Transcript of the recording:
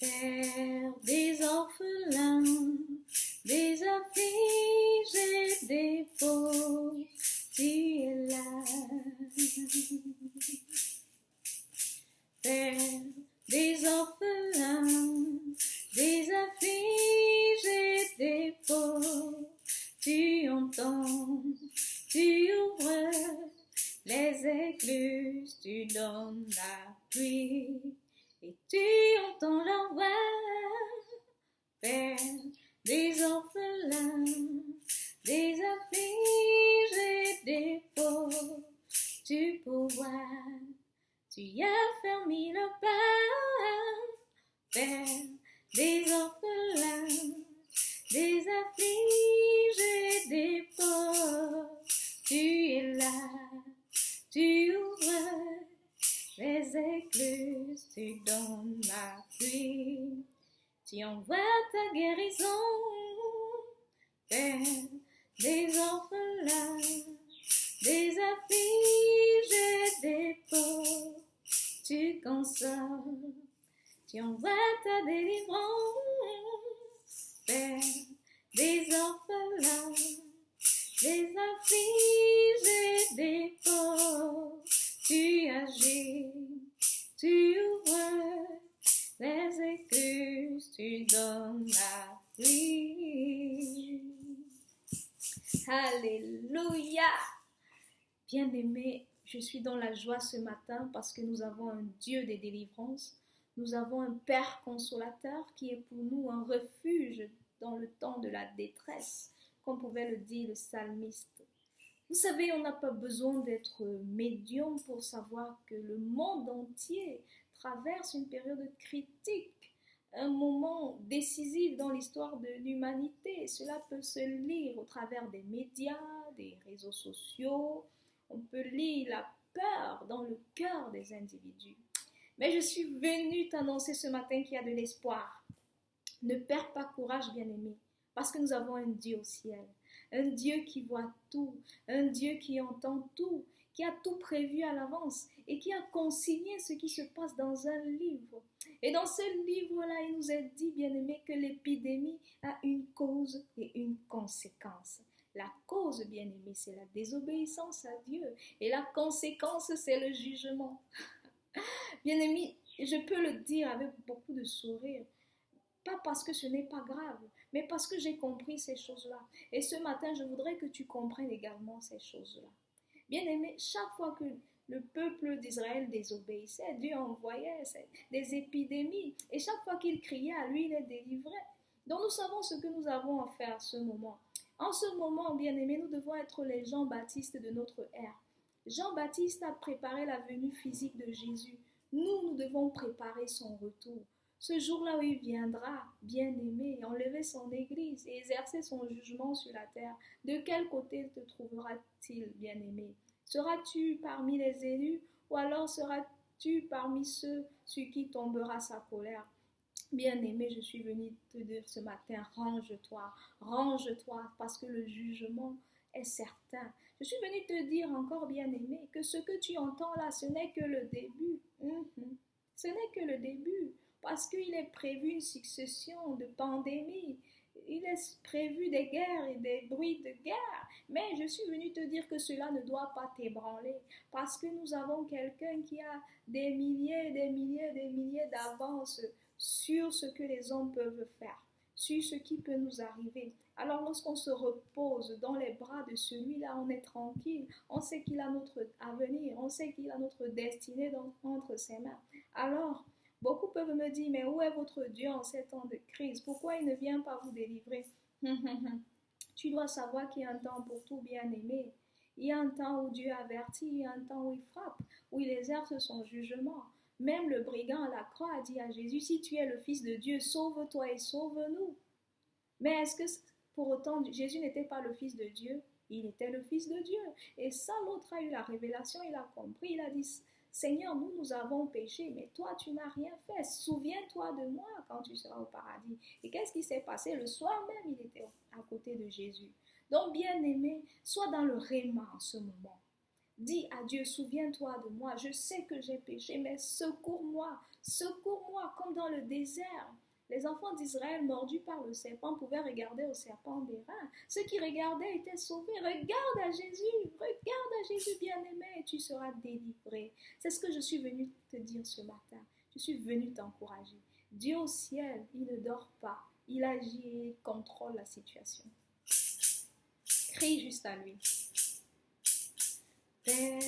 Père des orphelins, des affligés, des pauvres, tu es là. Père des orphelins, des affligés, des pauvres, tu entends, tu ouvres les écluses, tu donnes la pluie et tu entends leur voix. Père des orphelins, des affligés, des pauvres, tu pourvois, tu as fermé le pas. Père des orphelins, des affligés, des pauvres, tu es là, tu ouvres les écluses, tu donnes la pluie, tu envoies ta guérison. Père des orphelins, des affligés, des pauvres, tu consoles, tu envoies ta délivrance. Père des orphelins, des affligés, des pauvres, tu agis, tu ouvres les écluses, tu donnes la pluie. Alléluia! Bien-aimés, je suis dans la joie ce matin parce que nous avons un Dieu des délivrances. Nous avons un Père consolateur qui est pour nous un refuge dans le temps de la détresse, comme pouvait le dire le psalmiste. Vous savez, on n'a pas besoin d'être médium pour savoir que le monde entier traverse une période critique, un moment décisif dans l'histoire de l'humanité. Cela peut se lire au travers des médias, des réseaux sociaux. On peut lire la peur dans le cœur des individus. Mais je suis venue t'annoncer ce matin qu'il y a de l'espoir. Ne perds pas courage, bien-aimé, parce que nous avons un Dieu au ciel, un Dieu qui voit tout, un Dieu qui entend tout, qui a tout prévu à l'avance et qui a consigné ce qui se passe dans un livre. Et dans ce livre-là, il nous est dit, bien-aimé, que l'épidémie a une cause et une conséquence. La cause, bien-aimé, c'est la désobéissance à Dieu et la conséquence, c'est le jugement. Bien-aimé, je peux le dire avec beaucoup de sourire. Pas parce que ce n'est pas grave, mais parce que j'ai compris ces choses-là. Et ce matin, je voudrais que tu comprennes également ces choses-là. Bien-aimé, chaque fois que le peuple d'Israël désobéissait, Dieu envoyait des épidémies. Et chaque fois qu'il criait à lui, il les délivrait. Donc nous savons ce que nous avons à faire à ce moment. En ce moment, bien-aimé, nous devons être les Jean-Baptiste de notre ère. Jean-Baptiste a préparé la venue physique de Jésus. Nous devons préparer son retour. Ce jour-là où il viendra, bien-aimé, enlever son église et exercer son jugement sur la terre, de quel côté te trouvera-t-il, bien-aimé? Seras-tu parmi les élus ou alors seras-tu parmi ceux sur qui tombera sa colère? Bien-aimé, je suis venue te dire ce matin, range-toi, parce que le jugement est certain. Je suis venue te dire encore, bien-aimé, que ce que tu entends là, ce n'est que le début. Ce n'est que le début, parce qu'il est prévu une succession de pandémies. Il est prévu des guerres et des bruits de guerre. Mais je suis venue te dire que cela ne doit pas t'ébranler, parce que nous avons quelqu'un qui a des milliers d'avance sur ce que les hommes peuvent faire, sur ce qui peut nous arriver. Alors lorsqu'on se repose dans les bras de celui-là, on est tranquille, on sait qu'il a notre avenir, on sait qu'il a notre destinée entre ses mains. Alors, beaucoup peuvent me dire, mais où est votre Dieu en ces temps de crise? Pourquoi il ne vient pas vous délivrer? Tu dois savoir qu'il y a un temps pour tout, bien-aimé. Il y a un temps où Dieu avertit, il y a un temps où il frappe, où il exerce son jugement. Même le brigand à la croix a dit à Jésus, si tu es le Fils de Dieu, sauve-toi et sauve-nous. Mais est-ce que pour autant Jésus n'était pas le Fils de Dieu? Il était le Fils de Dieu. Et ça, l'autre a eu la révélation, il a compris, il a dit, Seigneur, nous avons péché, mais toi, tu n'as rien fait. Souviens-toi de moi quand tu seras au paradis. Et qu'est-ce qui s'est passé? Le soir même, il était à côté de Jésus. Donc, bien-aimé, sois dans le réma en ce moment. Dis à Dieu, souviens-toi de moi, je sais que j'ai péché, mais secours-moi, secours-moi, comme dans le désert. Les enfants d'Israël mordus par le serpent pouvaient regarder au serpent des reins. Ceux qui regardaient étaient sauvés. Regarde à Jésus bien-aimé, et tu seras délivré. C'est ce que je suis venue te dire ce matin. Je suis venue t'encourager. Dieu au ciel, il ne dort pas. Il agit et il contrôle la situation. Crie juste à lui. Père